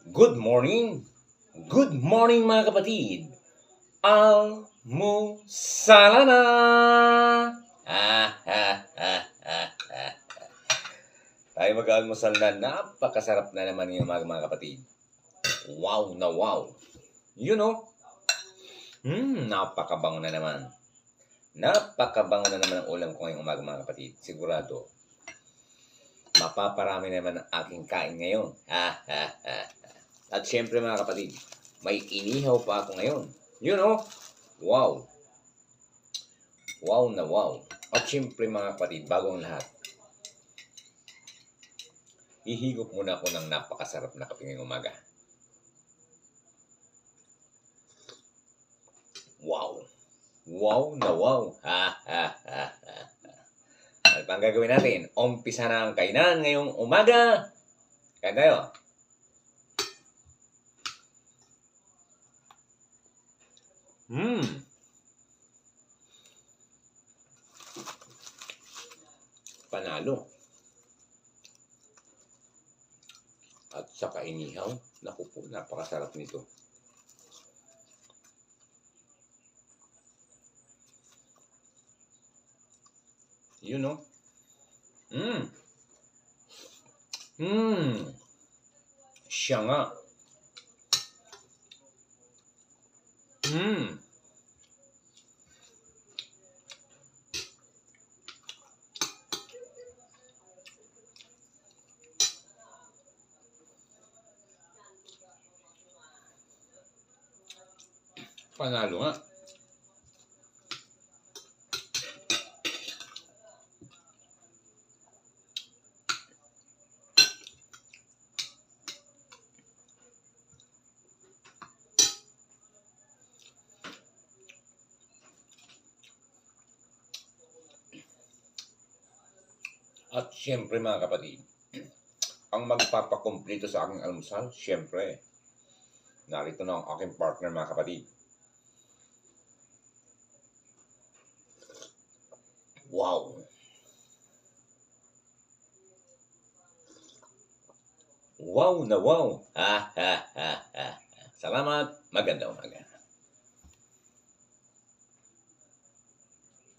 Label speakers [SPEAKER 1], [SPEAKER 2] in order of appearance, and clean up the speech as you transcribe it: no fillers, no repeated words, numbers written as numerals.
[SPEAKER 1] Good morning! Good morning mga kapatid! Almusala na! Tayo mag-almusal na. Napakasarap na naman yung mga kapatid. Wow na wow! You know? Napakabango na naman. Napakabango na naman ang ulam ko ngayong umaga mga kapatid. Sigurado. Mapaparami naman ang aking kain ngayon. At syempre mga kapatid, may inihaw pa ako ngayon. You know? Wow! Wow na wow. At syempre mga kapatid, bago ang lahat, ihigop muna ako ng napakasarap na kape ngayong umaga. Wow! Wow na wow! Ano pang gagawin natin? Umpisa na ang kainan ngayong umaga. Kain tayo. Panalo. At saka inihaw. Naku po, napakasarap nito. You know? Siya nga. Panalo nga. At syempre mga kapatid, ang magpapakumpleto sa aking almusal, syempre, narito na ang aking partner mga kapatid. Wow! Wow na wow! Salamat, magandang umaga.